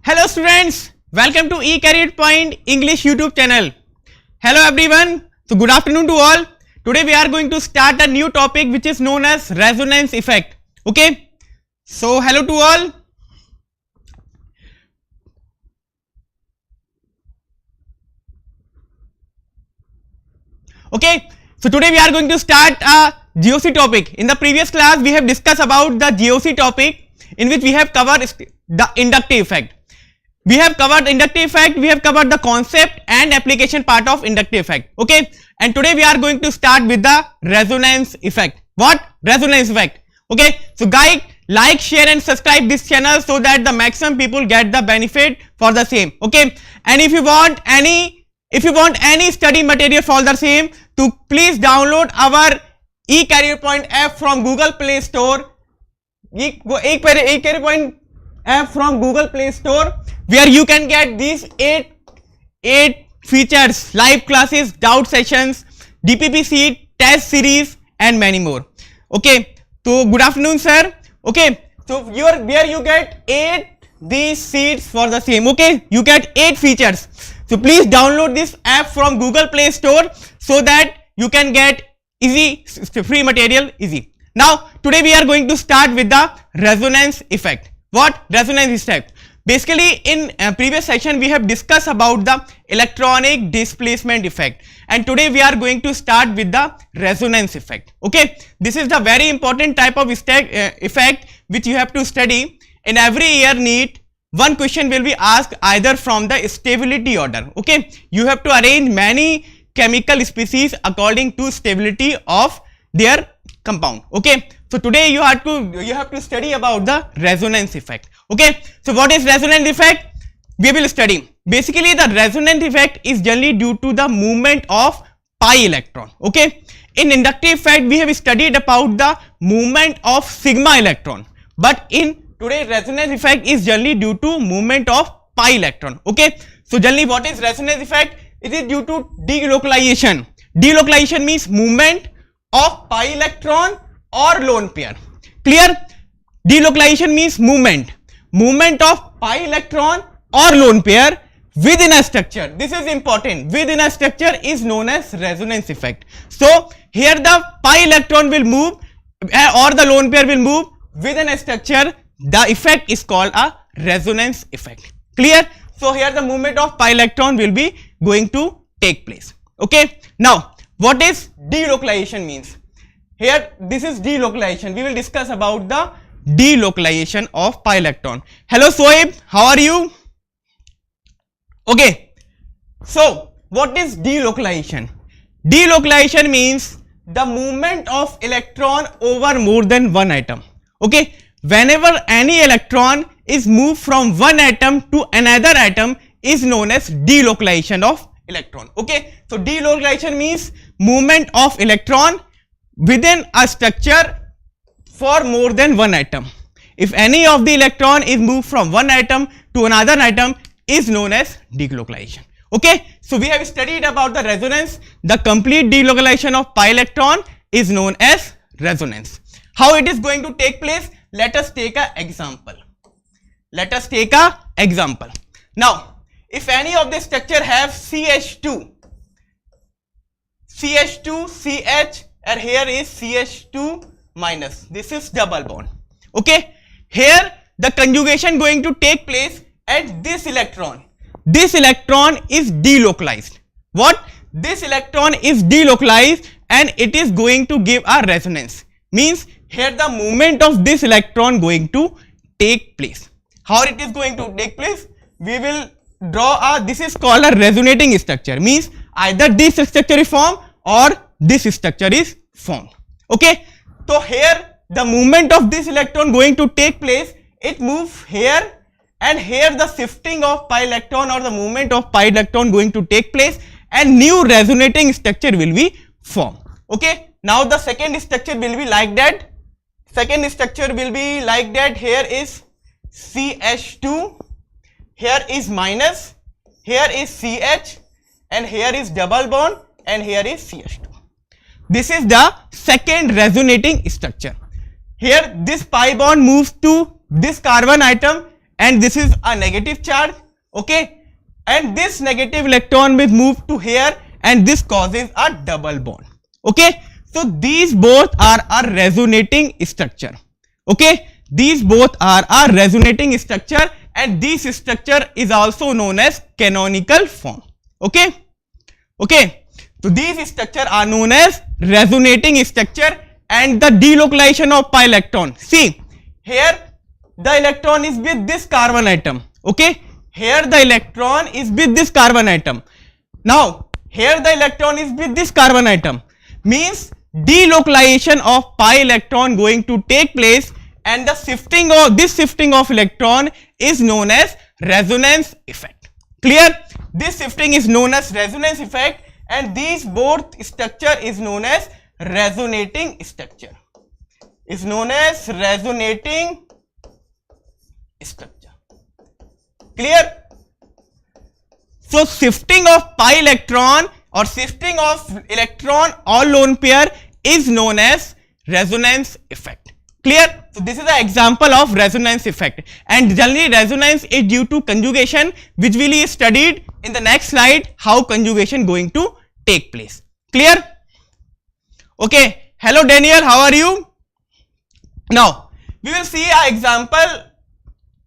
Hello students, welcome to eCareerPoint-English YouTube channel. Hello everyone, so good afternoon to all. Today we are going to start a new topic which is known as resonance effect. Okay, so hello to all. Okay, so today we are going to start a GOC topic. In the previous class we have discussed about the GOC topic in which we have covered the inductive effect. We have covered inductive effect, we have covered the concept and application part of inductive effect. Okay, and today we are going to start with the resonance effect. What? Resonance effect. Okay, so guys, like, share and subscribe this channel so that the maximum people get the benefit for the same. Okay, and if you want any study material for the same, to please download our eCareerPoint app from Google Play Store. eCareerPoint app from Google Play Store, where you can get these eight features: live classes, doubt sessions, DPP sheet, test series and many more. Okay, so good afternoon sir. Okay, so where you get these sheets for the same. Okay, you get 8 features. So please download this app from Google Play Store so that you can get easy free material easy. Now today we are going to start with the resonance effect. What? Resonance effect. Basically in previous session we have discussed about the electronic displacement effect, and today we are going to start with the resonance effect. Okay, this is the very important type of effect which you have to study. In every year NEET, one question will be asked either from the stability order. Okay, you have to arrange many chemical species according to stability of their compound. Okay, so today you have to study about the resonance effect. Okay, so what is resonance effect? We will study. Basically the resonance effect is generally due to the movement of pi electron. Okay, in inductive effect we have studied about the movement of sigma electron, but in today resonance effect is generally due to movement of pi electron. Okay, so generally what is resonance effect? It is due to delocalization. Delocalization means movement of pi electron or lone pair. Clear? Delocalization means movement of pi electron or lone pair within a structure. This is important. Within a structure is known as resonance effect. So here the pi electron will move or the lone pair will move within a structure. The effect is called a resonance effect. Clear? So here the movement of pi electron will be going to take place. Okay. Now what is delocalization means? Here this is delocalization. We will discuss about the delocalization of pi electron. Hello Soeb, how are you? Okay, so what is delocalization? Delocalization means the movement of electron over more than one atom. Okay, whenever any electron is moved from one atom to another atom is known as delocalization of electron. Okay, so delocalization means movement of electron within a structure for more than one atom. If any of the electron is moved from one atom to another atom is known as delocalization. Okay, so we have studied about the resonance. The complete delocalization of pi electron is known as resonance. How it is going to take place? Let us take an example. Now if any of the structure have CH2, CH, and here is CH2 minus, this is double bond. Okay, here the conjugation going to take place at this electron. This electron is delocalized. What? This electron is delocalized and it is going to give a resonance. Means here the movement of this electron going to take place. How it is going to take place? We will draw this is called a resonating structure. Means either this structure is formed or this structure is formed. Okay, so here the movement of this electron going to take place. It moves here and here the shifting of pi electron or the movement of pi electron going to take place and new resonating structure will be formed. Okay, now the second structure will be like that. Here is CH2, here is minus, here is CH, and here is double bond, and here is CH2. This is the second resonating structure. Here this pi bond moves to this carbon atom and this is a negative charge, okay, and this negative electron will move to here and this causes a double bond, okay. So these both are a resonating structure, okay, these both are a resonating structure, and this structure is also known as canonical form, okay, okay. So these structure are known as resonating structure. And the delocalization of pi electron, see here the electron is with this carbon atom, okay, here the electron is with this carbon atom, now here the electron is with this carbon atom, means delocalization of pi electron going to take place, and the shifting of this shifting of electron is known as resonance effect, clear. This shifting is known as resonance effect, and these both structure is known as resonating structure, is known as resonating structure, clear. So shifting of pi electron or shifting of electron or lone pair is known as resonance effect, clear. So this is the example of resonance effect, and generally resonance is due to conjugation, which will be studied in the next slide, how conjugation going to take place, clear. Okay, hello Daniel, how are you? Now we will see an example.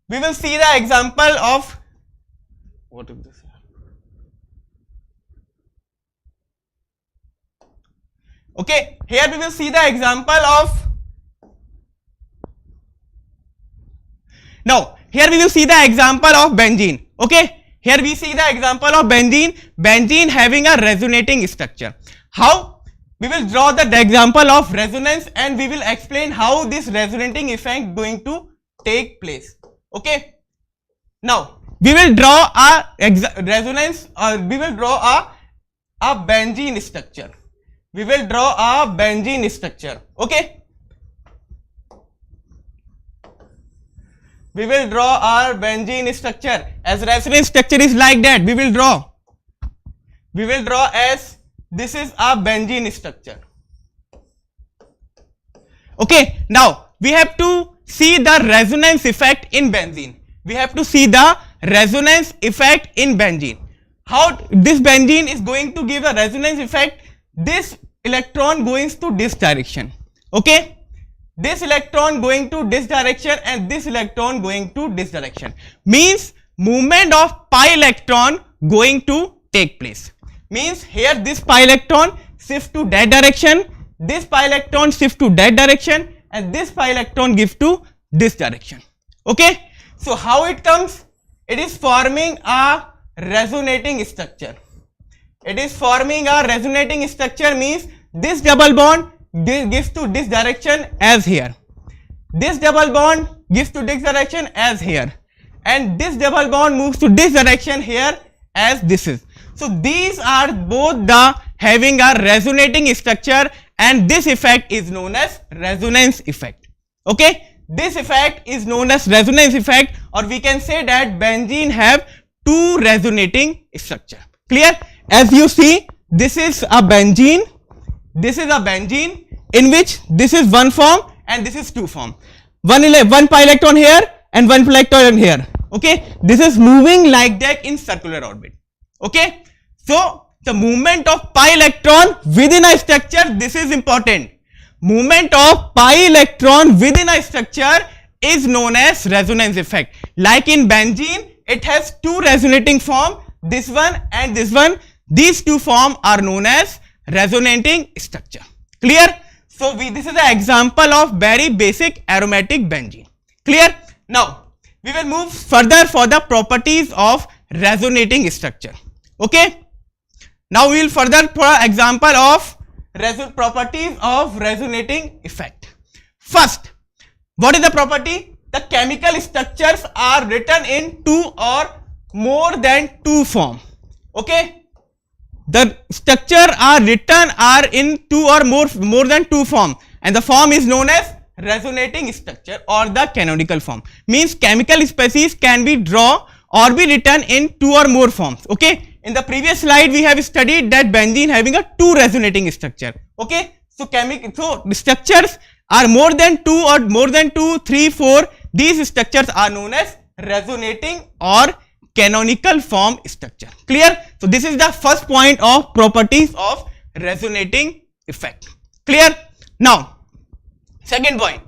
We will see the example of what is this? Okay, here we will see the example of. Now here we will see the example of benzene. Okay, here we see the example of benzene. Benzene having a resonating structure. How? We will draw the example of resonance, and we will explain how this resonating effect going to take place, okay. Now we will draw a resonance, or we will draw a benzene structure. We will draw a benzene structure, okay. We will draw our benzene structure as resonance structure is like that. We will draw as this is a benzene structure, okay. Now we have to see the resonance effect in benzene. We have to see the resonance effect in benzene. How this benzene is going to give a resonance effect? This electron goes to this direction, okay. This electron going to this direction and this electron going to this direction, means movement of pi electron going to take place. Means here this pi electron shift to that direction, this pi electron shift to that direction, and this pi electron gives to this direction, okay. So how it comes? It is forming a resonating structure. It is forming a resonating structure, means this double bond gives to this direction as here, this double bond gives to this direction as here, and this double bond moves to this direction here as this is. So these are both the having a resonating structure, and this effect is known as resonance effect, okay. This effect is known as resonance effect, or we can say that benzene have two resonating structure, clear. As you see, this is a benzene, this is a benzene in which this is one form and this is two form, one pi electron here and one pi electron here, okay. This is moving like that in circular orbit, okay. So the movement of pi electron within a structure, this is important. Movement of pi electron within a structure is known as resonance effect. Like in benzene, it has two resonating form, this one and this one. These two form are known as resonating structure, clear. So this is an example of very basic aromatic benzene, clear. Now we will move further for the properties of resonating structure, okay. Now we will further for example of properties of resonating effect. First, what is the property? The chemical structures are written in two or more than two form, okay. The structure are written are in two or more than two form, and the form is known as resonating structure or the canonical form. Means chemical species can be drawn or be written in two or more forms, okay. In the previous slide we have studied that benzene having a two resonating structure, okay. So the structures are more than two or more than 2, 3, 4. These structures are known as resonating or canonical form structure. Clear? So this is the first point of properties of resonating effect. Clear? Now, second point,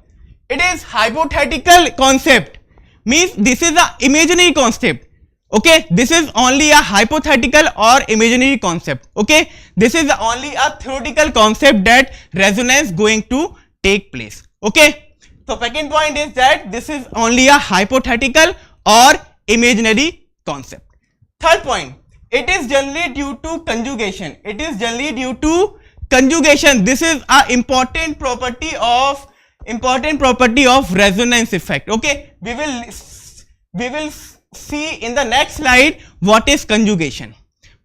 it is hypothetical concept, means this is a imaginary concept. Okay, this is only a hypothetical or imaginary concept. Okay, this is only a theoretical concept that resonance going to take place. Okay, so second point is that this is only a hypothetical or imaginary concept. Third point, it is generally due to conjugation. It is generally due to conjugation. This is a important property of resonance effect. Okay, we will see in the next slide what is conjugation,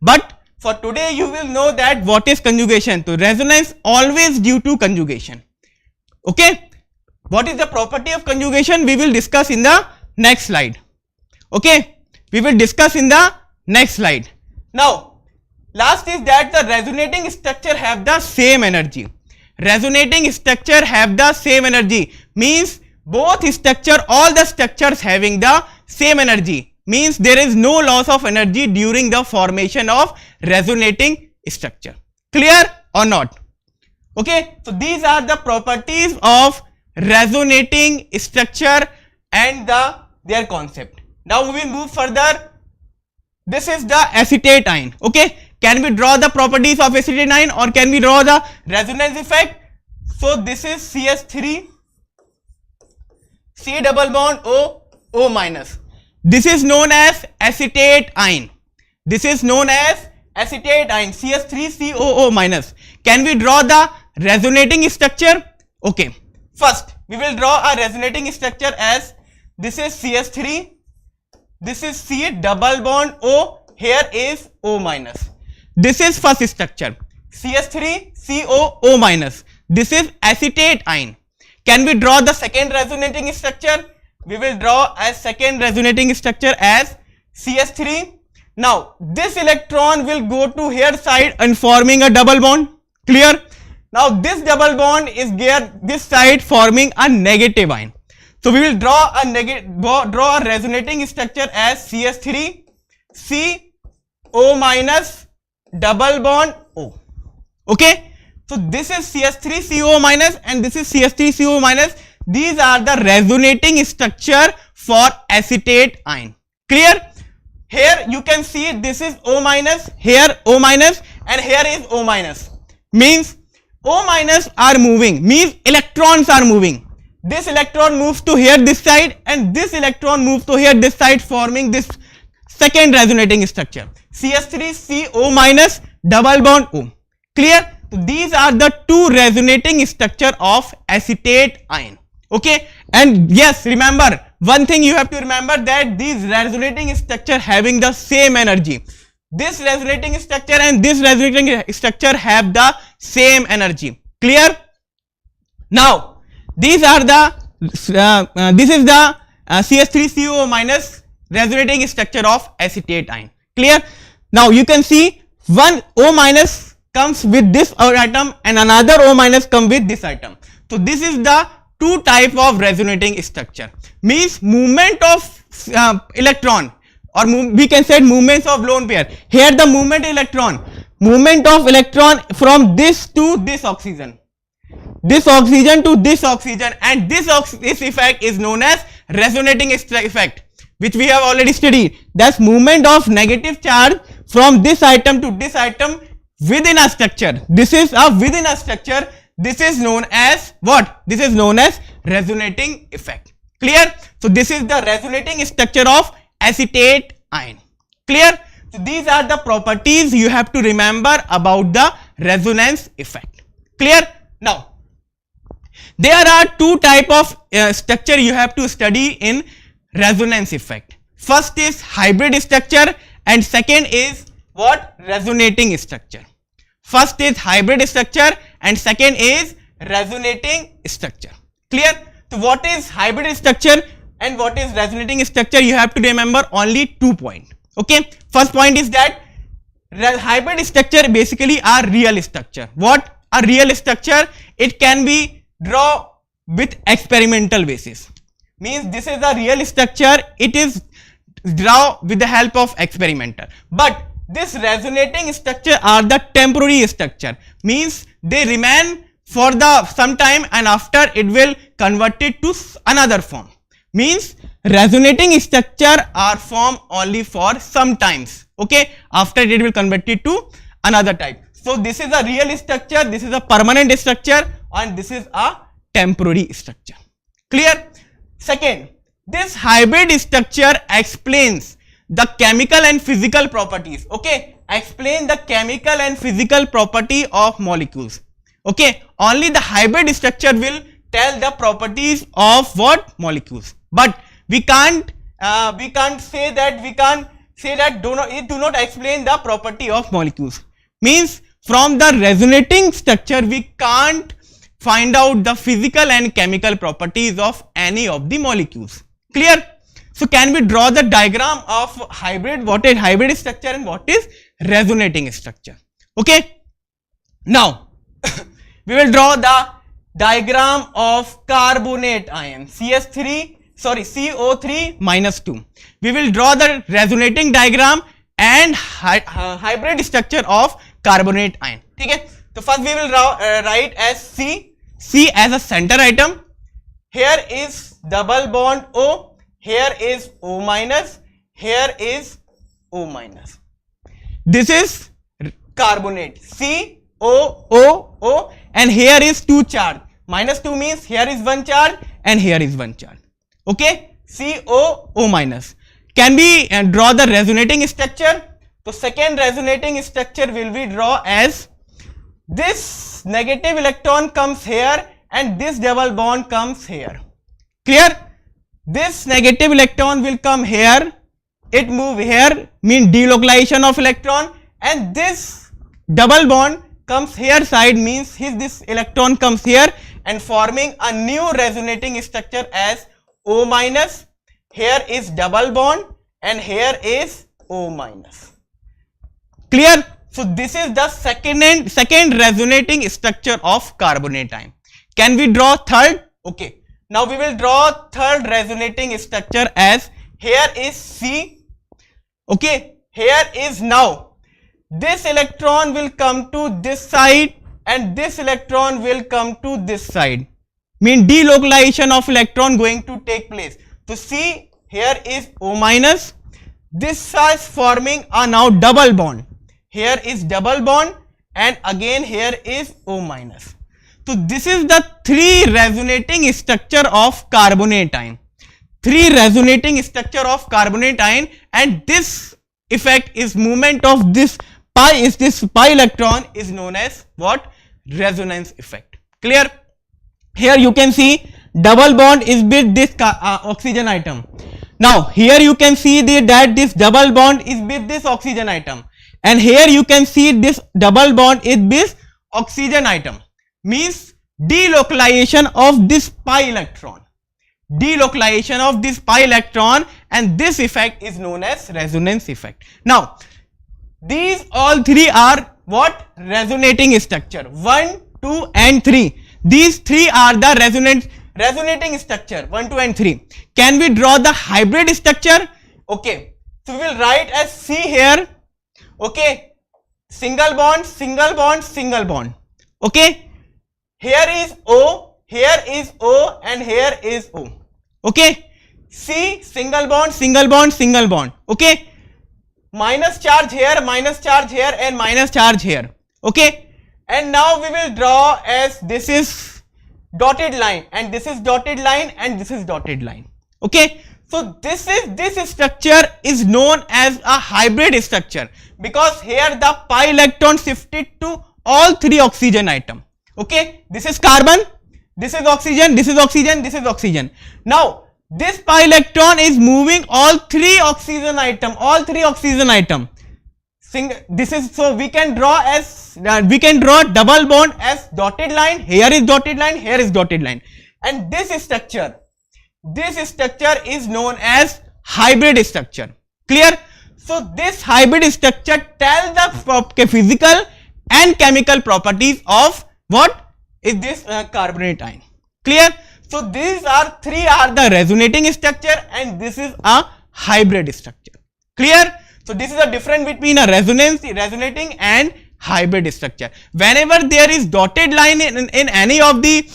but for today you will know that what is conjugation. So resonance always due to conjugation. Okay, what is the property of conjugation we will discuss in the next slide. Okay, we will discuss in the next slide. Now last is that the resonating structure have the same energy. Resonating structure have the same energy, means both structure, all the structures having the same energy, means there is no loss of energy during the formation of resonating structure. Clear or not? Okay, so these are the properties of resonating structure and their concept. Now we will move further. This is the acetate ion. Okay, can we draw the properties of acetate ion, or can we draw the resonance effect? So this is CH3, C double bond O, O minus. This is known as acetate ion. This is known as acetate ion, CH3COO minus. Can we draw the resonating structure? Okay, first we will draw a resonating structure as this is CH3, this is C double bond O, here is O minus. This is first structure, CH3COO minus. This is acetate ion. Can we draw the second resonating structure? We will draw a second resonating structure as CH3. Now this electron will go to here side and forming a double bond. Clear? Now this double bond is here this side forming a negative ion. So we will draw a resonating structure as CH3 C O minus double bond O. Okay, so this is CH3CO minus and this is CH3CO minus. These are the resonating structure for acetate ion. Clear? Here you can see this is O minus, here O minus, and here is O minus. Means O minus are moving, means electrons are moving. This electron moves to here this side and this electron moves to here this side, forming this second resonating structure, CH3CO minus double bond O. Clear? So these are the two resonating structure of acetate ion. Okay, and yes, remember one thing you have to remember, that these resonating structure having the same energy. This resonating structure and this resonating structure have the same energy. Clear? Now these are the this is the CH3CO minus resonating structure of acetate ion. Clear? Now you can see one O minus comes with this atom and another O minus come with this atom. So this is the two type of resonating structure, means movement of electron, or we can say movements of lone pair. Here the movement of electron from this to this oxygen to this oxygen, and this effect is known as resonating effect, which we have already studied. That's movement of negative charge from this atom to this atom within a structure. This is a within a structure. This is known as what? This is known as resonating effect. Clear? So this is the resonating structure of acetate ion. Clear? So these are the properties you have to remember about the resonance effect. Clear? Now there are two type of structure you have to study in resonance effect. First is hybrid structure and second is what? Resonating structure. First is hybrid structure and second is resonating structure. Clear? So what is hybrid structure and what is resonating structure? You have to remember only 2 points. Okay, first point is that hybrid structure basically are real structure. What? A real structure, it can be drawn with experimental basis. means this is the real structure. It is drawn with the help of experimenter. But this resonating structure are the temporary structure, means they remain for the some time and after it will convert it to another form. Means resonating structure are formed only for some times. Okay, after it will convert it to another type. So this is a real structure, this is a permanent structure, and this is a temporary structure. Clear? Second, this hybrid structure explains the chemical and physical properties. Okay, explain the chemical and physical property of molecules. Okay, only the hybrid structure will tell the properties of what? Molecules. But we can't say that it do not explain the property of molecules. Means from the resonating structure we can't find out the physical and chemical properties of any of the molecules. Clear? So can we draw the diagram of hybrid, what is hybrid structure and what is resonating structure? Okay, now we will draw the diagram of carbonate ion CO3 minus 2. We will draw the resonating diagram and hybrid structure of carbonate ion. Okay, so first we will write as C as a center atom. Here is double bond O, here is O minus, here is O minus. This is carbonate COO, and here is 2 charge. Minus 2 means here is 1 charge and here is 1 charge. Okay, COO minus. Can we draw the resonating structure? So second resonating structure will be draw as this negative electron comes here and this double bond comes here. Clear? This negative electron will come here, it move here, mean delocalization of electron, and this double bond comes here side, means this electron comes here and forming a new resonating structure as O minus. Here is double bond and here is O minus. Clear? So this is the second resonating structure of carbonate ion. Can we draw third? Okay. Now we will draw third resonating structure as here is C. Okay. Here is now this electron will come to this side and this electron will come to this side. Mean delocalization of electron going to take place. So see, here is O minus. This is forming a now double bond. Here is double bond and again here is O minus. So this is the three resonating structure of carbonate ion. Three resonating structure of carbonate ion, and this effect is movement of this pi electron is known as what? Resonance effect. Clear? Here you can see double bond is with this oxygen atom. Now here you can see that this double bond is with this oxygen atom, and here you can see this double bond is with oxygen atom, means delocalization of this pi electron. Delocalization of this pi electron, and this effect is known as resonance effect. Now these all three are what? Resonating structure. 1, 2 and 3. These three are the resonating structure 1, 2 and 3. Can we draw the hybrid structure? Okay, so we will write as C here. Okay, single bond, single bond, single bond. Okay, here is O, and here is O. Okay, C, single bond, single bond, single bond. Okay, minus charge here, and minus charge here. Okay, and now we will draw as this is dotted line, and this is dotted line, and this is dotted line. Okay, so this structure is known as a hybrid structure, because here the pi electron shifted to all three oxygen atom. Okay, this is carbon, this is oxygen, this is oxygen, this is oxygen. Now this pi electron is moving all three oxygen atom, This is, so we can draw double bond as dotted line. Here is dotted line, here is dotted line, and this structure is known as hybrid structure. Clear? So this hybrid structure tells the physical and chemical properties of what is this carbonate ion. Clear? So these are three are the resonating structure, and this is a hybrid structure. Clear? So this is the difference between a resonating and hybrid structure. Whenever there is dotted line in any of the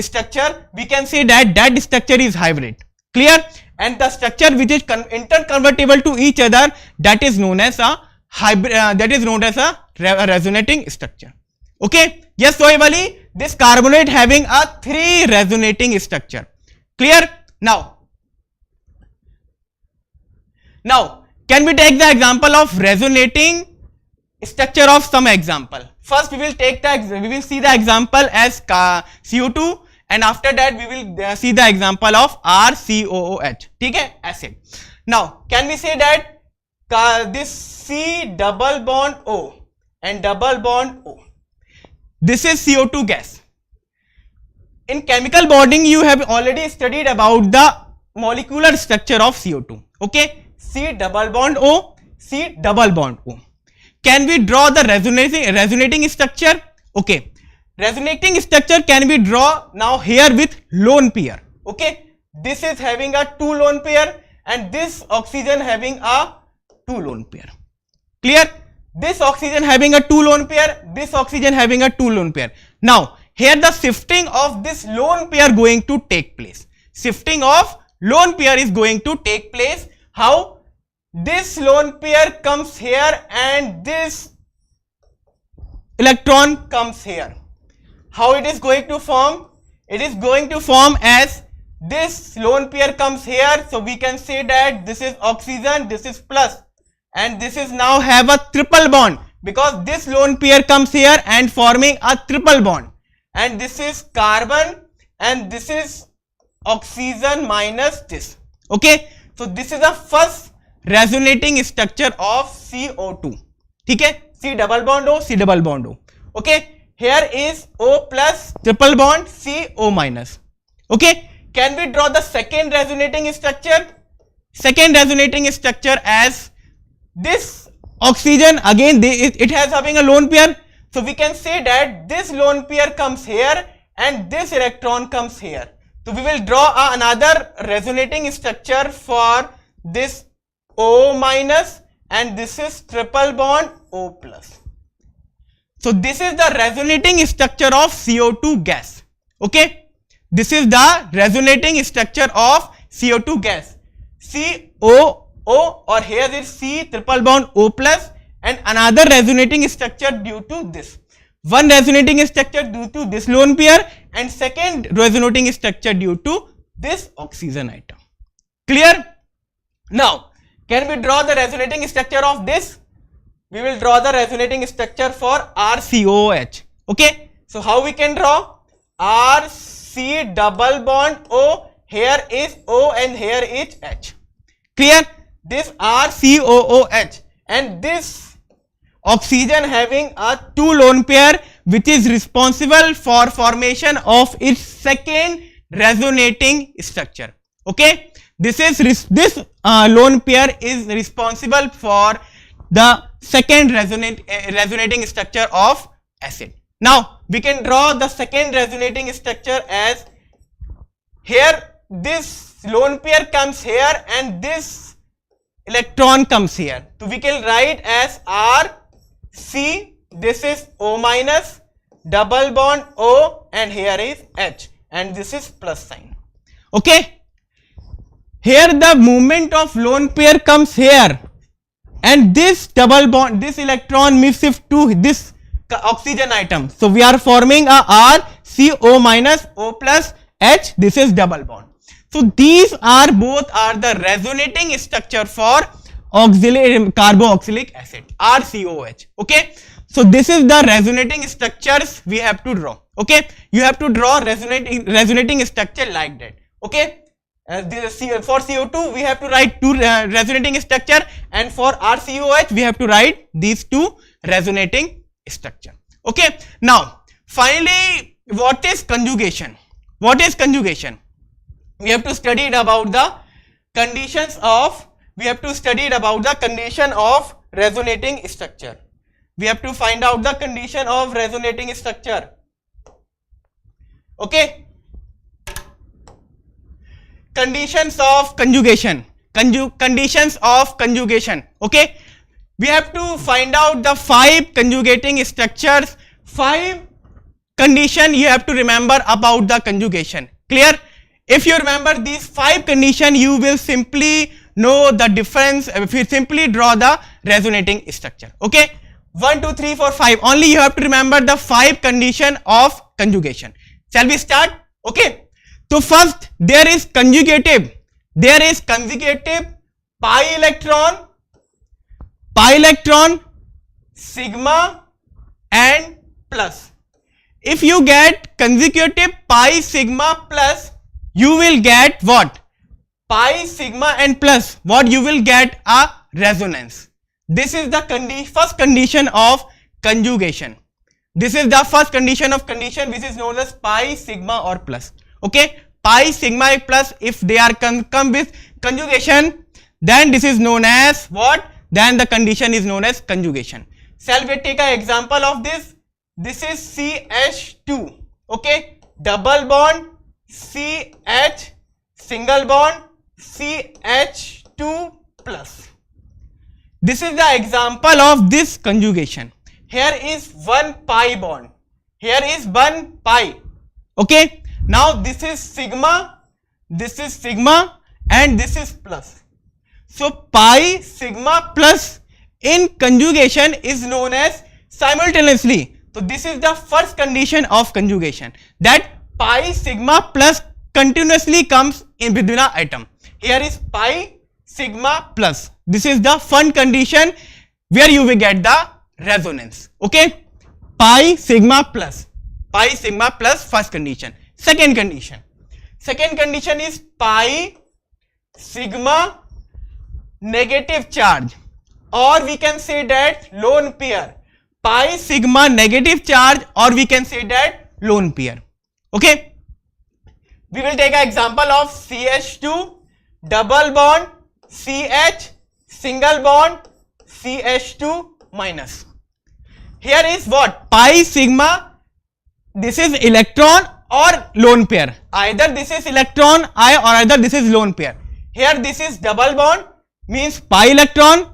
structure, we can say that that structure is hybrid. Clear? And the structure which is interconvertible to each other, that is known as a hybrid. That is known as a resonating structure. Okay? Yes, Sohibali, this carbonate having a 3 resonating structure. Clear? Now, can we take the example of resonating structure of some example? First, we will see the example as CO2, and after that we will see the example of RCOOH. Okay, acid. Now, can we say that this C double bond O and double bond O, this is CO2 gas. In chemical bonding, you have already studied about the molecular structure of CO2. Okay, C double bond O, C double bond O. Can we draw the resonating structure? Okay, resonating structure can be drawn now here with lone pair. Okay, this is having a 2 lone pair, and this oxygen having a 2 lone pair. Clear? This oxygen having a 2 lone pair, this oxygen having a 2 lone pair. Now, here the shifting of this lone pair going to take place. Shifting of lone pair is going to take place. How? This lone pair comes here and this electron comes here. How it is going to form? It is going to form as this lone pair comes here. So we can say that this is oxygen, this is plus, and this is now have a triple bond, because this lone pair comes here and forming a triple bond, and this is carbon and this is oxygen minus this. Okay, so this is the first resonating structure of CO2. Okay, C double bond O, C double bond O. Okay, here is O plus triple bond C O minus. Okay, can we draw the second resonating structure? Second resonating structure as this oxygen, again it has having a lone pair. So we can say that this lone pair comes here and this electron comes here. So we will draw another resonating structure for this O minus, and this is triple bond O plus. So this is the resonating structure of CO2 gas. Okay, this is the resonating structure of CO2 gas. COO, or here is C triple bond O plus, and another resonating structure due to this. One resonating structure due to this lone pair, and second resonating structure due to this oxygen atom. Clear? Now, can we draw the resonating structure of this? We will draw the resonating structure for RCOOH. Okay, so how we can draw? RC double bond O, here is O and here is H. Clear? This RCOOH and this oxygen having a 2 lone pair, which is responsible for formation of its second resonating structure. Okay, this lone pair is responsible for the second resonating structure of acid. Now we can draw the second resonating structure as here this lone pair comes here and this electron comes here. So we can write as RC, this is O minus, double bond O, and here is H, and this is plus sign. Okay, here the movement of lone pair comes here, and this double bond, this electron may shift to this oxygen atom. So we are forming a RCO minus O plus H. This is double bond. So these are both are the resonating structure for auxiliary carboxylic acid, RCOH. Okay, so this is the resonating structures we have to draw. Okay, you have to draw resonating structure like that. Okay, for CO2 we have to write 2 resonating structure, and for RCOH we have to write these 2 resonating structure. Okay, now finally, what is conjugation? What is conjugation? We have to study about the conditions of, condition of resonating structure. We have to find out the condition of resonating structure. Okay, conditions of conjugation. Conditions of conjugation. Okay, we have to find out the 5 conjugating structures. 5 condition you have to remember about the conjugation. Clear? If you remember these 5 conditions, you will simply know the difference. If you simply draw the resonating structure. Okay, 1 2 3 4 5, only you have to remember the 5 condition of conjugation. Shall we start? Okay, so first there is conjugative. There is conjugative pi electron, sigma and plus. If you get consecutive pi sigma plus, you will get what? Pi sigma and plus. What you will get? A resonance. This is the first condition of conjugation. This is the first condition of condition, which is known as pi sigma or plus. Okay, pi sigma plus, if they are come with conjugation, then this is known as what? Then the condition is known as conjugation. Shall we take an example of this? This is CH2. Okay, double bond CH, single bond CH2 plus. This is the example of this conjugation. Here is one pi bond. Here is one pi. Okay, now this is sigma, and this is plus. So pi sigma plus in conjugation is known as simultaneously. So this is the first condition of conjugation, that pi sigma plus continuously comes in between an atom. Here is pi sigma plus. This is the first condition where you will get the resonance. Okay, pi sigma plus first condition. Second condition is pi sigma negative charge, or we can say that lone pair. Pi sigma negative charge, or we can say that lone pair. Okay, we will take an example of CH2 double bond CH, single bond CH2 minus. Here is what? Pi sigma, this is electron or lone pair. Either this is electron or either this is lone pair. Here this is double bond, means pi electron,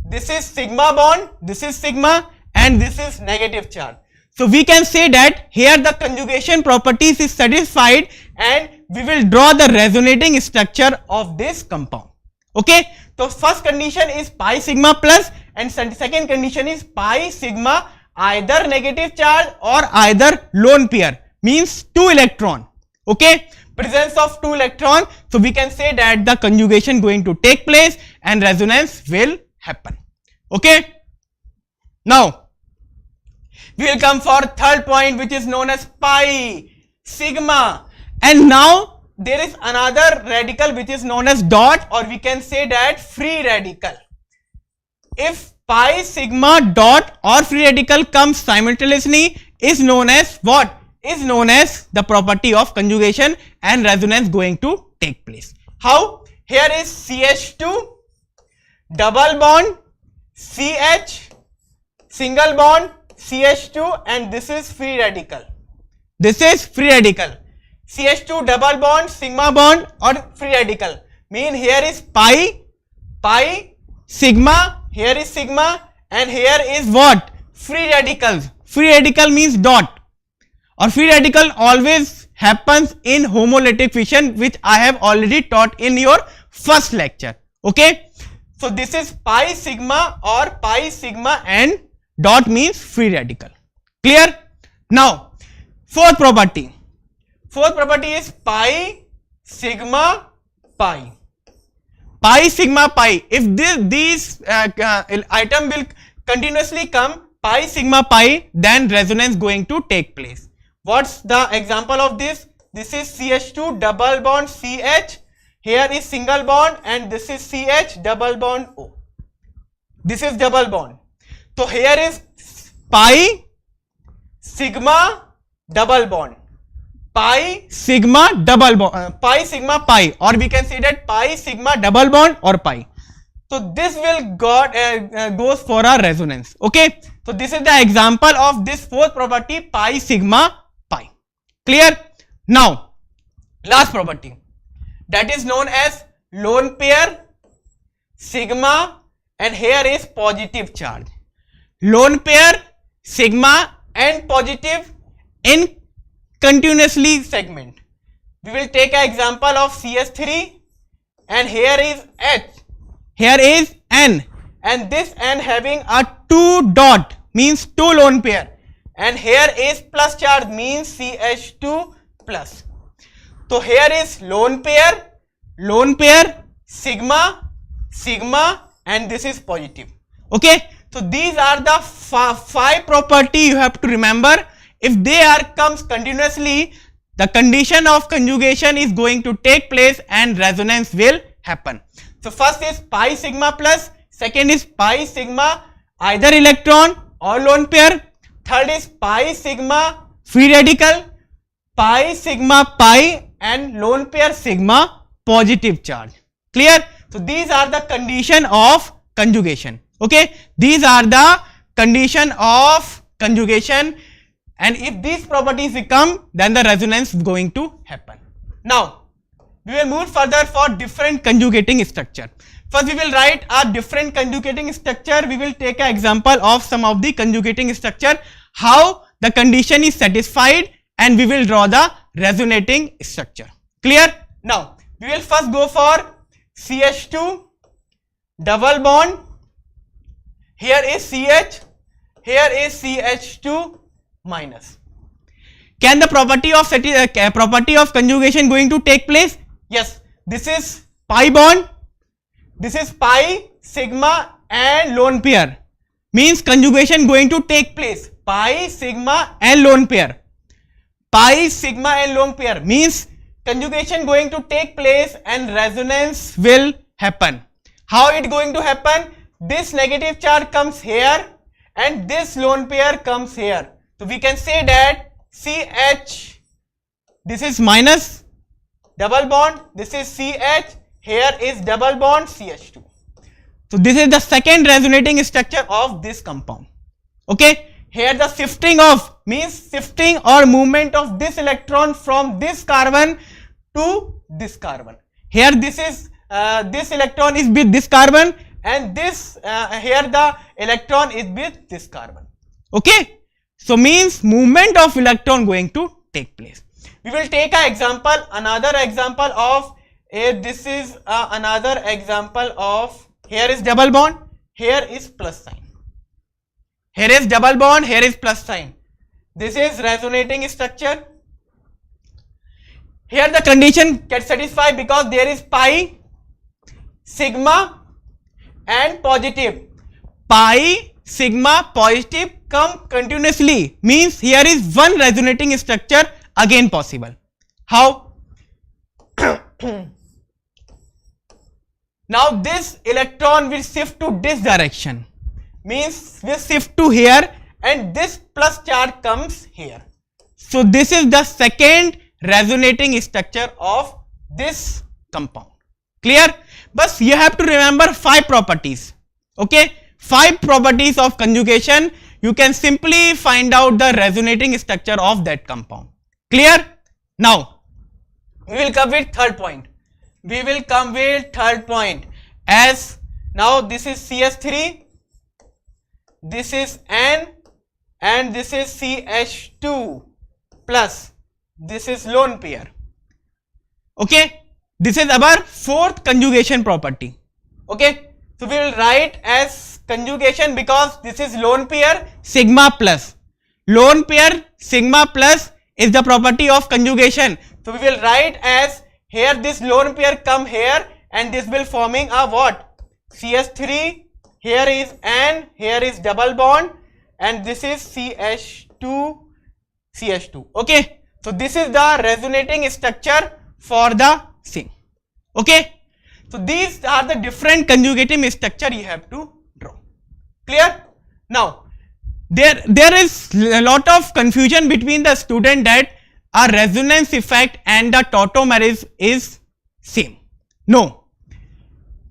this is sigma bond, this is sigma, and this is negative charge. So we can say that here the conjugation properties is satisfied, and we will draw the resonating structure of this compound. Okay, so first condition is pi sigma plus, and second condition is pi sigma either negative charge or either lone pair, means 2 electron. Okay, presence of 2 electron. So we can say that the conjugation going to take place and resonance will happen. Okay, now we will come for third point, which is known as pi sigma, and now there is another radical which is known as dot, or we can say that free radical. If pi sigma dot or free radical comes simultaneously, is known as what? Is known as the property of conjugation, and resonance going to take place. How? Here is CH2 double bond CH, single bond CH2, and this is free radical. This is free radical. CH2 double bond, sigma bond, or free radical. Mean here is pi sigma, here is sigma, and here is what? Free radicals. Free radical means dot, or free radical always happens in homolytic fission, which I have already taught in your first lecture. Okay, so this is pi sigma or pi sigma, and dot means free radical. Clear? Now fourth property is pi sigma pi. Pi sigma pi. If these item will continuously come, pi sigma pi, then resonance going to take place. What's the example of this? This is CH2 double bond CH, here is single bond, and this is CH double bond O. This is double bond. So here is pi sigma double bond, pi sigma double bond, pi sigma pi, or we can say that pi sigma double bond or pi. So this will goes for a resonance. Okay, so this is the example of this fourth property, pi sigma pi. Clear? Now last property that is known as lone pair, sigma, and here is positive charge. Lone pair, sigma and positive in continuously segment. We will take an example of CS3 and here is H, here is N, and this N having a 2 dot means 2 lone pair, and here is plus charge means CH2 plus. So here is lone pair, sigma, sigma, and this is positive. Okay, so these are the 5 property you have to remember. If they are comes continuously, the condition of conjugation is going to take place and resonance will happen. So first is pi sigma plus, second is pi sigma either electron or lone pair, third is pi sigma free radical, pi sigma pi and lone pair sigma positive charge. Clear? So these are the condition of conjugation. Okay, these are the condition of conjugation, and if these properties become, then the resonance is going to happen. Now we will move further for different conjugating structure. First we will write a different conjugating structure. We will take an example of some of the conjugating structure, how the condition is satisfied, and we will draw the resonating structure. Clear? Now we will first go for CH2 double bond, here is CH, here is CH2 minus. Can the property of conjugation going to take place? Yes, this is pi bond, this is pi sigma and lone pair, means conjugation going to take place. Pi sigma and lone pair, pi sigma and lone pair means conjugation going to take place and resonance will happen. How it going to happen? This negative charge comes here and this lone pair comes here. So we can say that CH, this is minus double bond, this is CH, here is double bond CH2. So this is the second resonating structure of this compound. Okay, here the shifting of means shifting or movement of this electron from this carbon to this carbon. Here this is this electron is with this carbon, and this here the electron is with this carbon. Okay, so means movement of electron going to take place. We will take an example, another example of this is another example of, here is double bond, here is plus sign. Here is double bond, here is plus sign. This is resonating structure. Here the condition gets satisfied because there is pi, sigma and positive. Pi, sigma, positive come continuously, means here is one resonating structure again possible. How? Now this electron will shift to this direction, means will shift to here, and this plus charge comes here. So this is the second resonating structure of this compound. Clear? But you have to remember 5 properties. Okay, 5 properties of conjugation. You can simply find out the resonating structure of that compound. Clear? Now we will come with third point. We will come with third point. As now this is CS3, this is N, and this is CH2 plus, this is lone pair. Okay, this is our fourth conjugation property. Okay, so we will write as conjugation because this is lone pair sigma plus. Lone pair sigma plus is the property of conjugation. So we will write as, here this lone pair come here and this will forming a what? CH3, here is N, here is double bond, and this is CH2. Okay, so this is the resonating structure for the thing. Okay, so these are the different conjugative structure you have to draw. Clear? Now there is a lot of confusion between the student that a resonance effect and the tautomer is same. No,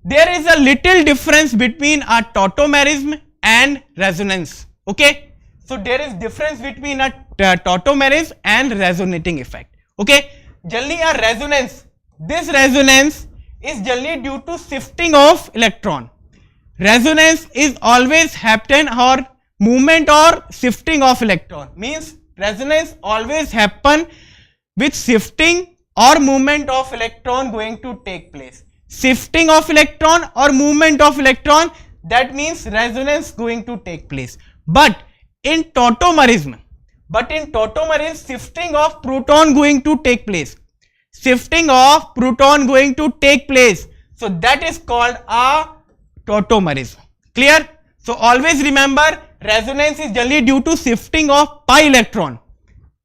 there is a little difference between a tautomerism and resonance. Okay, so there is difference between a tautomerism and resonating effect. Okay, generally a resonance this resonance is generally due to shifting of electron. Resonance is always happen or movement or shifting of electron, means resonance always happen with shifting or movement of electron going to take place. Shifting of electron or movement of electron, that means resonance going to take place. But in tautomerism, shifting of proton going to take place. Shifting of proton going to take place. So that is called a tautomerism. Clear? So always remember, resonance is generally due to shifting of pi electron.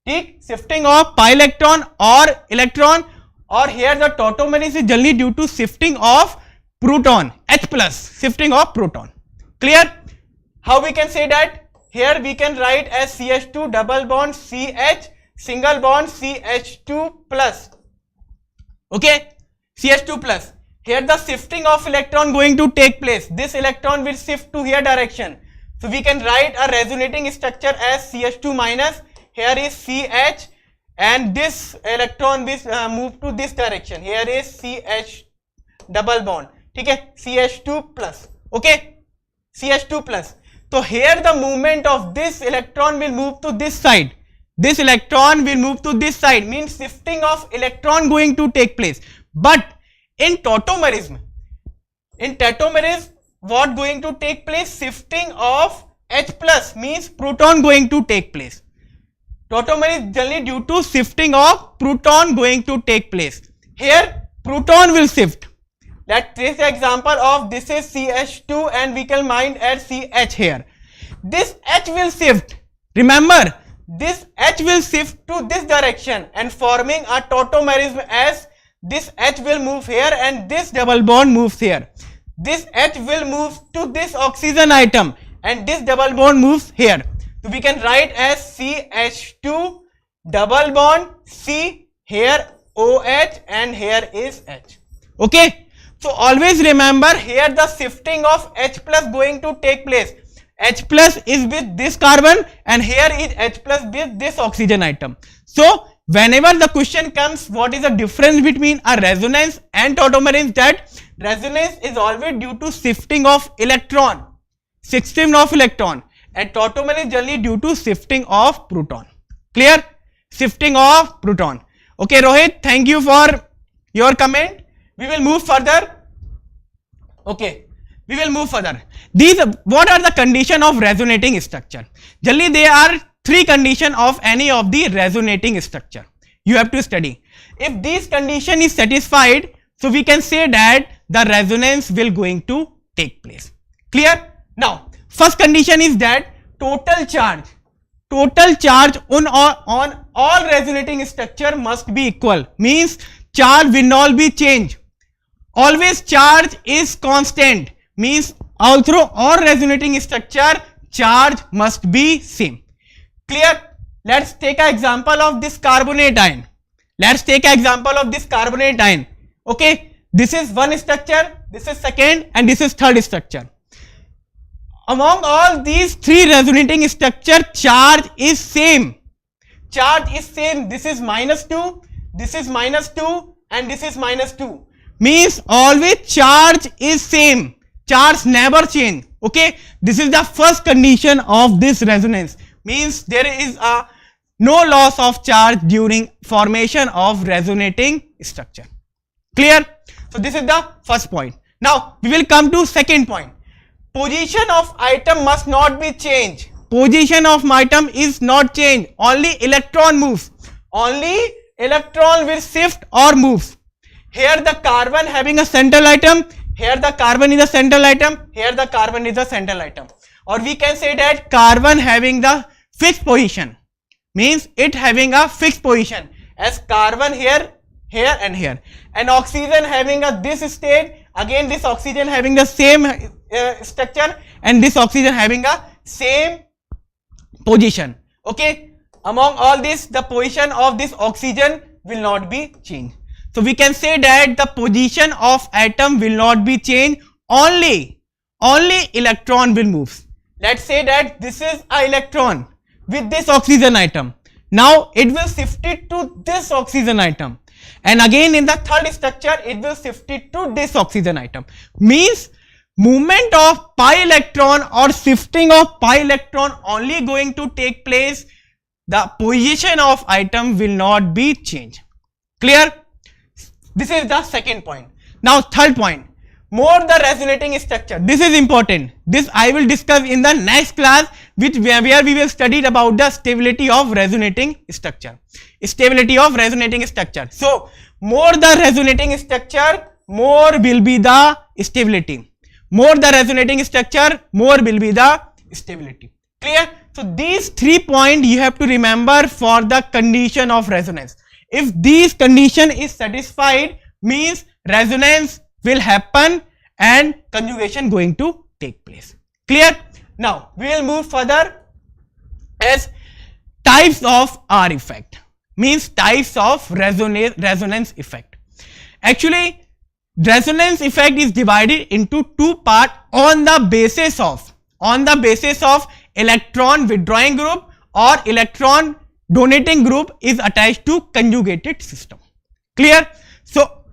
Shifting of pi electron, or here the tautomerism is generally due to shifting of proton, H plus, shifting of proton. Clear? How we can say that? Here we can write as CH2 double bond CH single bond CH2 plus. Okay, CH2 plus. Here the shifting of electron going to take place. This electron will shift to here direction. So we can write a resonating structure as CH2 minus. Here is CH and this electron will move to this direction. Here is CH double bond. Okay, CH2 plus. Okay, CH2 plus. So here the movement of this electron will move to this side. This electron will move to this side, means shifting of electron going to take place. But in tautomerism, what going to take place? Shifting of H plus, means proton going to take place. Tautomerism is generally due to shifting of proton going to take place. Here proton will shift. Let's take the example of this is CH2 and we can mind as CH here. This H will shift. Remember, this H will shift to this direction and forming a tautomerism as this H will move here and this double bond moves here. This H will move to this oxygen atom and this double bond moves here. So we can write as CH2 double bond C, here OH and here is H. Okay. So always remember, here the shifting of H plus going to take place. H plus is with this carbon and here is H plus with this oxygen atom. So whenever the question comes, what is the difference between a resonance and tautomerism? That resonance is always due to shifting of electron, and tautomerism is generally due to shifting of proton. Clear? Shifting of proton. Okay, Rohit, thank you for your comment. We will move further. Okay, we will move further. What are the condition of resonating structure? Generally, there are three conditions of any of the resonating structure. You have to study. If this condition is satisfied, so we can say that the resonance will going to take place. Clear? Now, first condition is that total charge on all resonating structure must be equal. Means charge will not be changed. Always charge is constant. Means all through all resonating structure, charge must be same. Clear? Let's take an example of this carbonate ion. Okay, this is one structure, this is second, and this is third structure. Among all these three resonating structure, charge is same. This is -2, this is -2, and this is -2. Means always charge is same. Charge never change. Okay, this is the first condition of this resonance. Means there is no loss of charge during formation of resonating structure. Clear? So this is the first point. Now we will come to second point. Position of atom must not be changed. Position of atom is not changed. Only electron moves. Only electron will shift or moves. Here the carbon having a central atom. Here the carbon is a central atom. Here the carbon is a central atom. Or we can say that carbon having the fixed position. Means it having a fixed position as carbon here, here and here. And oxygen having a this state. Again this oxygen having the same structure and this oxygen having a same position. Okay. Among all this, the position of this oxygen will not be changed. So we can say that the position of atom will not be changed. Only electron will move. Let's say that this is an electron with this oxygen atom. Now it will shift it to this oxygen atom. And again in the third structure it will shift it to this oxygen atom. Means movement of pi electron or shifting of pi electron only going to take place, the position of atom will not be changed. Clear? This is the second point. Now third point, more the resonating structure. This is important. This I will discuss in the next class, where we will study about the stability of resonating structure. Stability of resonating structure. So more the resonating structure, more will be the stability. More the resonating structure, more will be the stability. Clear? So these 3 points you have to remember for the condition of resonance. If these condition is satisfied, means resonance will happen and conjugation going to take place. Clear? Now we will move further as types of R effect, means types of resonance effect. Actually resonance effect is divided into 2 parts on the basis of electron withdrawing group or electron donating group is attached to conjugated system. Clear? So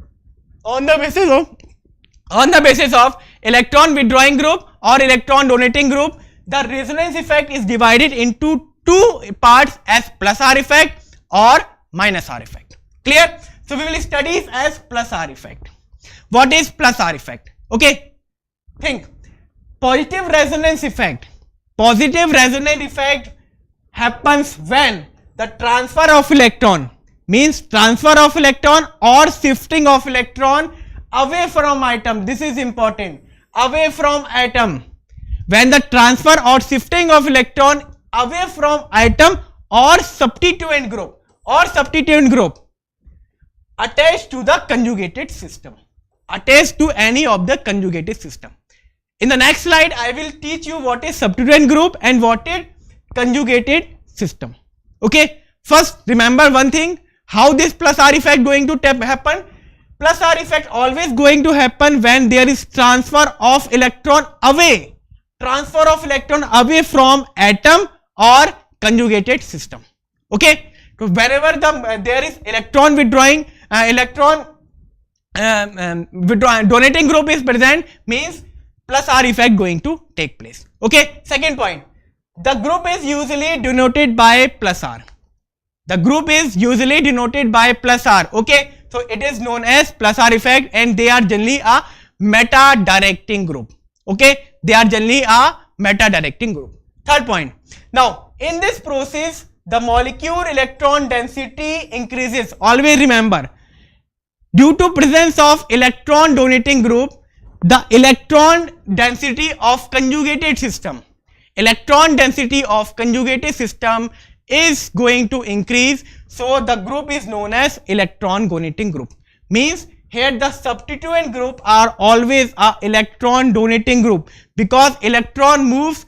on the basis of electron withdrawing group or electron donating group, the resonance effect is divided into 2 parts as plus R effect or minus R effect. Clear? So we will study as plus R effect. What is plus R effect? Okay, think. Positive resonance effect. Positive resonance effect happens when the transfer of electron, means transfer of electron or shifting of electron away from atom. This is important. Away from atom. When the transfer or shifting of electron away from atom or substituent group attached to the conjugated system. Attached to any of the conjugated system. In the next slide I will teach you what is substituent group and what is conjugated system. Okay, first remember one thing, how this plus R effect going to happen. Plus R effect always going to happen when there is transfer of electron away from atom or conjugated system. Okay, so wherever there is electron withdrawing donating group is present, means plus R effect going to take place. Okay, second point, the group is usually denoted by plus R. The group is usually denoted by plus R. Okay, so it is known as plus R effect and they are generally a meta directing group. Okay, they are generally a meta directing group. Third point, now in this process the molecule electron density increases. Always remember, due to presence of electron donating group, the electron density of conjugated system is going to increase. So the group is known as electron donating group. Means here the substituent group are always a electron donating group because electron moves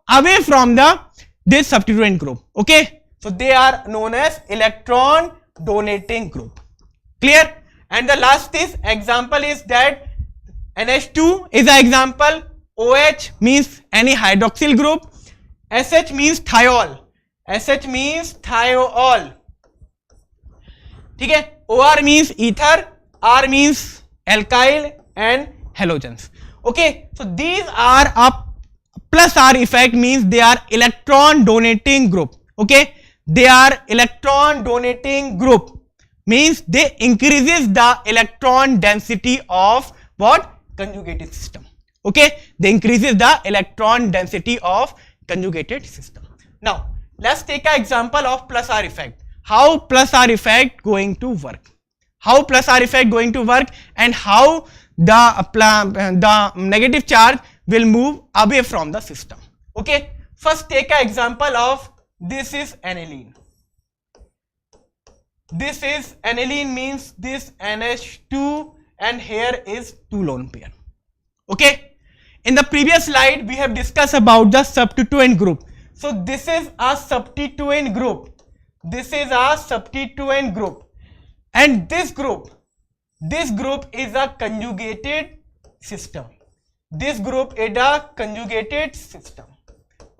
away from this substituent group. Okay, so they are known as electron donating group. Clear? And the last example is that NH2 is an example, OH means any hydroxyl group, SH means thiol, okay? OR means ether, R means alkyl and halogens. Okay, so these are a plus R effect, means they are electron donating group. Okay, they are electron donating group, means they increases the electron density of what? Conjugated system. Okay, they increases the electron density of conjugated system. Now let's take an example of plus R effect. How plus R effect going to work? How plus R effect going to work and how the negative charge will move away from the system. Okay, first take an example of this is aniline. This is aniline means this NH2 and here is 2 lone pair. Okay, in the previous slide we have discussed about the substituent group. So this is a substituent group. And this group is a conjugated system.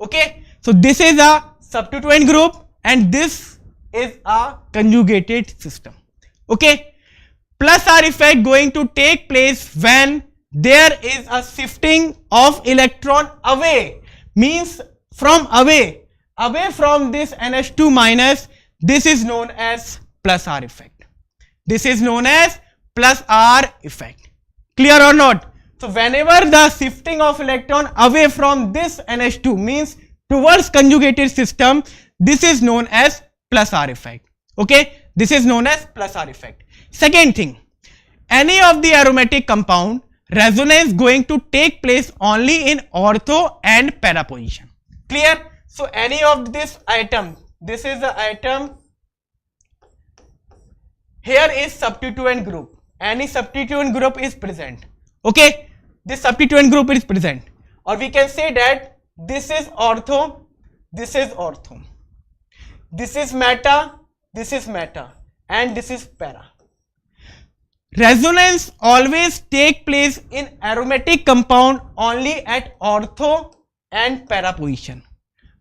Okay, so this is a substituent group and this is a conjugated system. Okay, plus R effect going to take place when there is a shifting of electron away, means from away from this NH2 minus. This is known as plus R effect. This is known as plus R effect. Clear or not? So whenever the shifting of electron away from this NH2 means towards conjugated system, this is known as plus R effect. Okay, this is known as plus R effect. Second thing, any of the aromatic compound, resonance going to take place only in ortho and para position. Clear? So any of this item, this is the item, here is substituent group, any substituent group is present. Okay, this substituent group is present, or we can say that this is ortho, this is ortho, this is meta, and this is para. Resonance always take place in aromatic compound only at ortho and para position.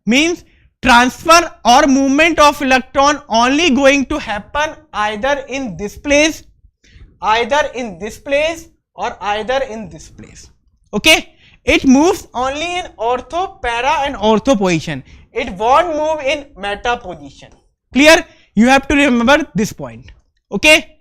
Means transfer or movement of electron only going to happen either in this place, either in this place, or either in this place. Okay, it moves only in ortho, para and ortho position. It won't move in meta position. Clear? You have to remember this point. Okay,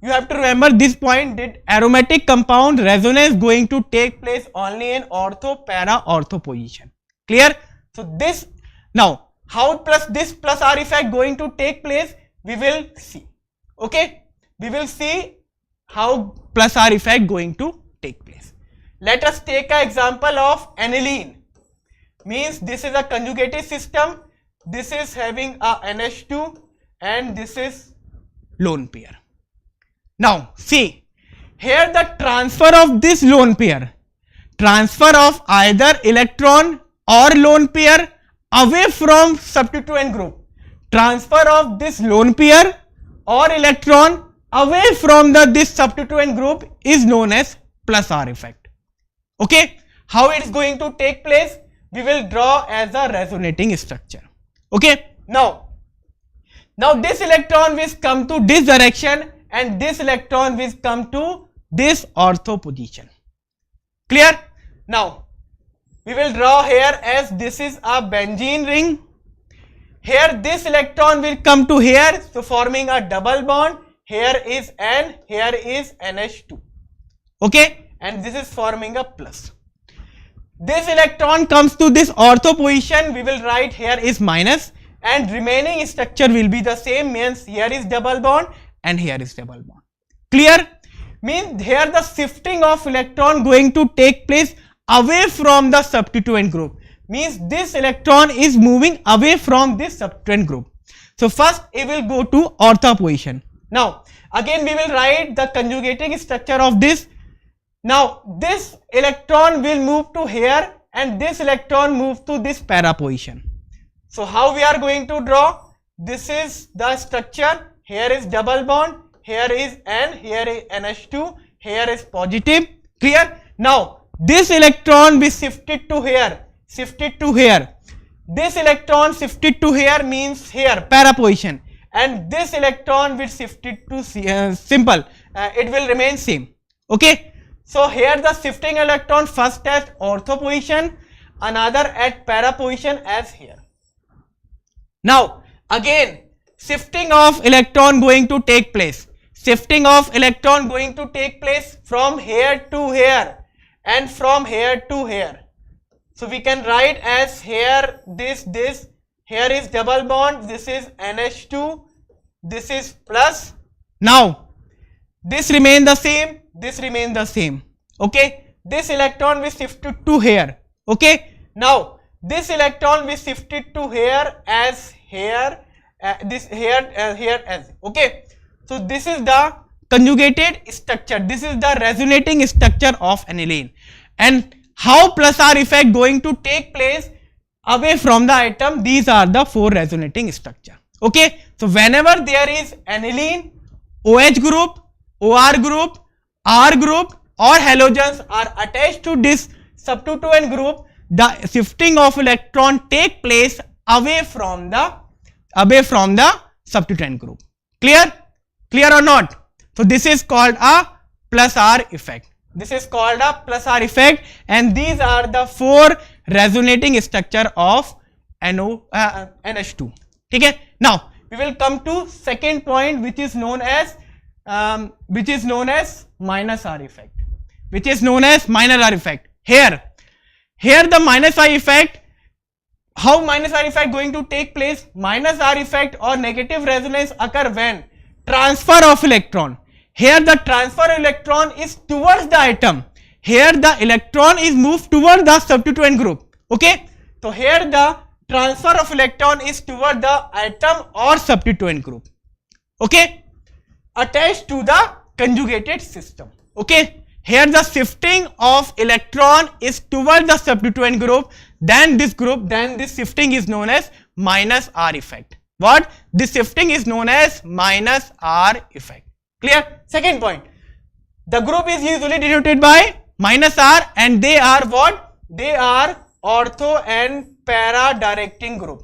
you have to remember this point, that aromatic compound resonance going to take place only in ortho, para, ortho position. Clear? So this, now how this plus R effect going to take place, we will see. Okay, we will see how plus R effect going to take place. Let us take an example of aniline. Means this is a conjugated system, this is having a NH2 and this is lone pair. Now see, here the transfer of this lone pair, transfer of either electron or lone pair away from substituent group, transfer of this lone pair or electron away from this substituent group is known as plus R effect. Okay, how it is going to take place, we will draw as a resonating structure. Okay, now this electron will come to this direction and this electron will come to this ortho position. Clear? Now we will draw here as this is a benzene ring. Here this electron will come to here, so forming a double bond. Here is N, here is NH2. Okay, and this is forming a plus. This electron comes to this ortho position, we will write here is minus, and remaining structure will be the same, means here is double bond and here is double bond. Clear? Means here the shifting of electron going to take place away from the substituent group, means this electron is moving away from this substituent group. So first it will go to ortho position. Now again we will write the conjugating structure of this. Now this electron will move to here and this electron move to this para position. So how we are going to draw? This is the structure, here is double bond, here is N, here is NH2, here is positive. Clear? Now this electron be shifted to here, this electron shifted to here means here para position, and this electron will shifted to simple, it will remain same. Okay, so here the shifting electron first at ortho position, another at para position as here. Now again shifting of electron going to take place, from here to here and from here to here. So we can write as here this, here is double bond, this is NH2, this is plus. Now this remain the same, this remain the same. Okay, this electron will shifted to here. Okay, now this electron will shifted to here as here, this here as. Okay, so this is the conjugated structure, this is the resonating structure of aniline, and how plus R effect going to take place away from the atom. These are the four resonating structure. Okay, so whenever there is aniline, OH group, OR group, R group or halogens are attached to this substituent group, the shifting of electron take place away from the substituent group. Clear? Clear or not? So this is called a plus R effect. This is called a plus R effect, and these are the 4 resonating structure of NH2. Okay. Now we will come to second point, which is known as minus R effect. Which is known as minus R effect. Here the minus R effect. How minus R effect going to take place? Minus R effect or negative resonance occur when transfer of electron. Here the transfer of electron is towards the atom. Here the electron is moved towards the substituent group. Okay. So here the transfer of electron is toward the atom or substituent group. Okay. Attached to the conjugated system. Okay. Here the shifting of electron is toward the substituent group. Then this shifting is known as minus R effect. What? This shifting is known as minus R effect. Clear? Second point. The group is usually denoted by minus R, and they are what? They are ortho and para directing group.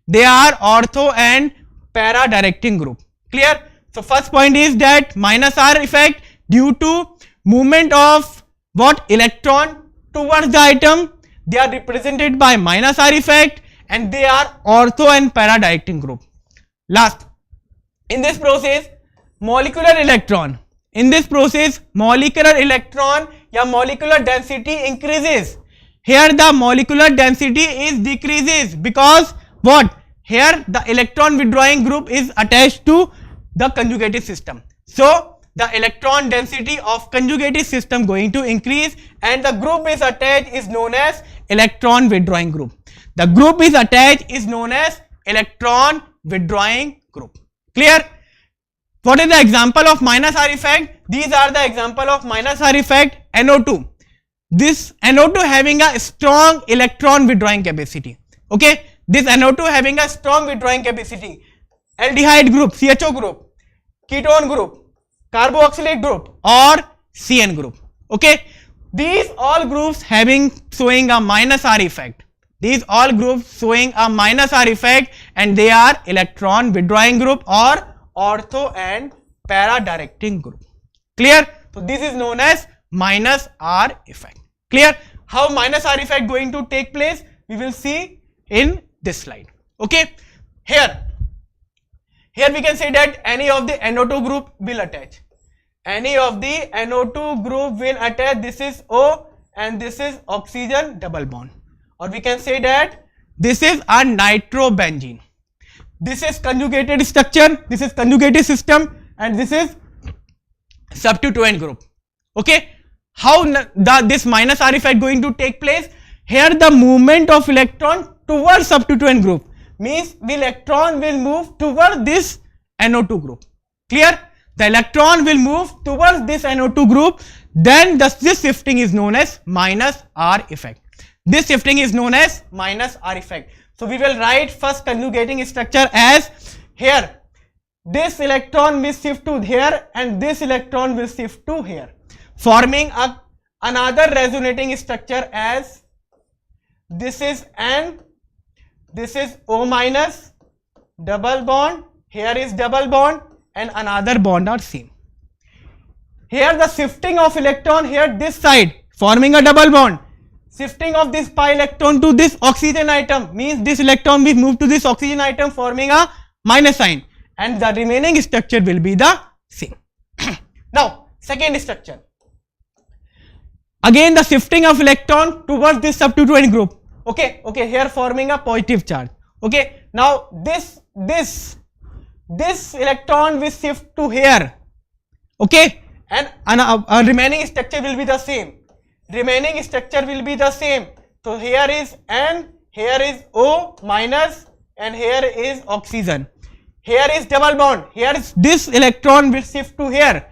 They are ortho and para directing group. Clear? So first point is that minus R effect due to movement of what? Electron towards the atom. They are represented by minus R effect, and they are ortho and para directing group. Last, in this process molecular electron या molecular density increases. Here the molecular density is decreases because what? Here the electron withdrawing group is attached to the conjugated system. So the electron density of conjugated system going to increase, and the group is attached is known as electron withdrawing group. The group is attached is known as electron withdrawing group. Clear? What is the example of minus R effect? These are the example of minus R effect. NO2. This NO2 having a strong electron withdrawing capacity. Okay. This NO2 having a strong withdrawing capacity. Aldehyde group, CHO group, ketone group, carboxylic group, or CN group. Okay. These all groups showing a minus R effect. These all groups showing a minus R effect, and they are electron withdrawing group or ortho and para directing group. Clear? So this is known as minus R effect. Clear? How minus R effect going to take place? We will see in this slide. Okay. Here we can say that any of the NO2 group will attach. Any of the NO2 group will attach. This is O and this is oxygen double bond. Or we can say that this is a nitrobenzene. This is conjugated structure, this is conjugated system, and this is substituent group. Okay. How this minus R effect going to take place? Here the movement of electron towards substituent group means the electron will move towards this NO2 group. Clear? The electron will move towards this NO2 group. Then this shifting is known as minus R effect. This shifting is known as minus R effect. So we will write first conjugating structure as here. This electron will shift to here and this electron will shift to here, forming another resonating structure as this is N, this is O minus, double bond, here is double bond, and another bond are same. Here the shifting of electron here this side, forming a double bond. Shifting of this pi electron to this oxygen atom means this electron will move to this oxygen atom, forming a minus sign, and the remaining structure will be the same. Now second structure, again the shifting of electron towards this substituent group. Okay, here forming a positive charge. Okay, now this electron will shift to here. Okay, and remaining structure will be the same. Remaining structure will be the same. So here is N, here is O minus, and here is oxygen. Here is double bond. Here is this electron will shift to here.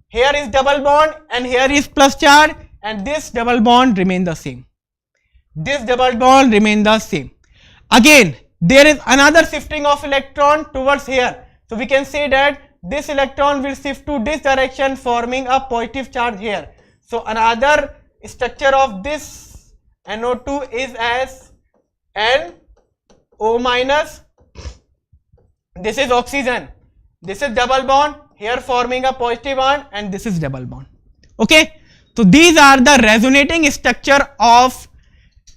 Here is double bond and here is plus charge, and this double bond remain the same. This double bond remain the same. Again there is another shifting of electron towards here. So we can say that this electron will shift to this direction, forming a positive charge here. So another structure of this NO2 is as N, O minus, this is oxygen, this is double bond, here forming a positive bond, and this is double bond. Okay, so these are the resonating structure of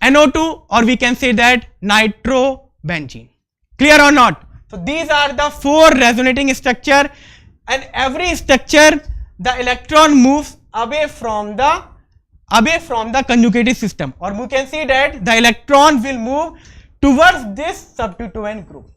NO2, or we can say that nitrobenzene. Clear or not? So these are the 4 resonating structure, and every structure the electron moves away from the conjugated system, or we can see that the electron will move towards this substituent group.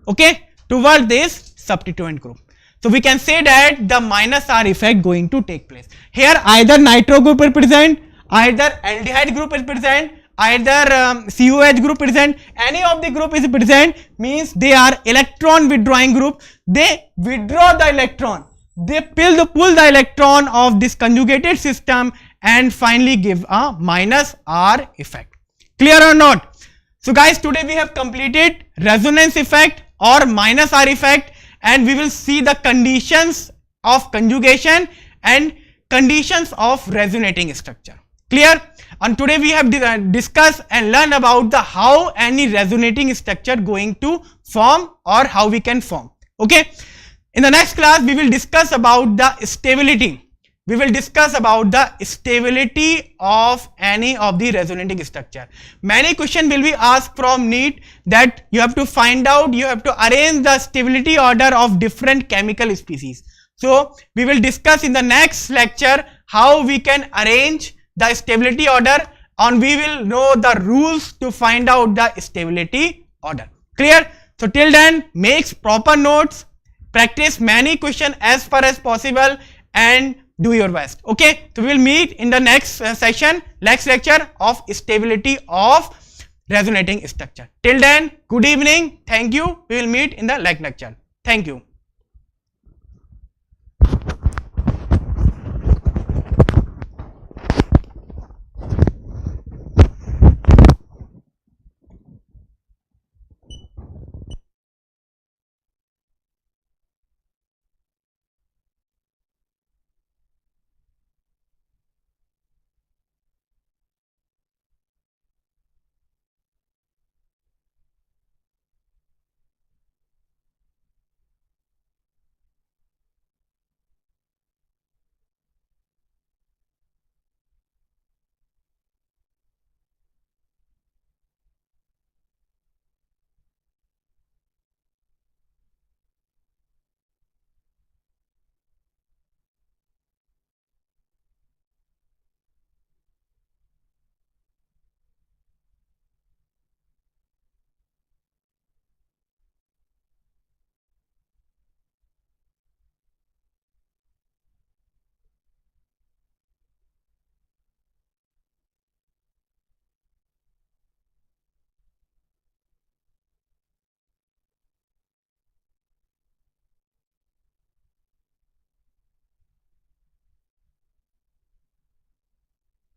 Okay, towards this substituent group. So we can say that the minus R effect going to take place. Here either nitro group is present, either aldehyde group is present, either COH group present, any of the group is present, means they are electron withdrawing group. They withdraw the electron, they pull the electron of this conjugated system and finally give a minus R effect. Clear or not? So guys, today we have completed resonance effect or minus R effect, and we will see the conditions of conjugation and conditions of resonating structure. Clear? And today we have discussed and learned about the how any resonating structure going to form or how we can form. Okay. In the next class we will discuss about the stability. We will discuss about the stability of any of the resonating structure. Many questions will be asked from NEET that you have to find out, you have to arrange the stability order of different chemical species. So we will discuss in the next lecture how we can arrange the stability order, and we will know the rules to find out the stability order. Clear? So till then, make proper notes, practice many questions as far as possible, and do your best. Okay, so we will meet in the next session, next lecture of stability of resonating structure. Till then, good evening. Thank you. We will meet in the next lecture. Thank you.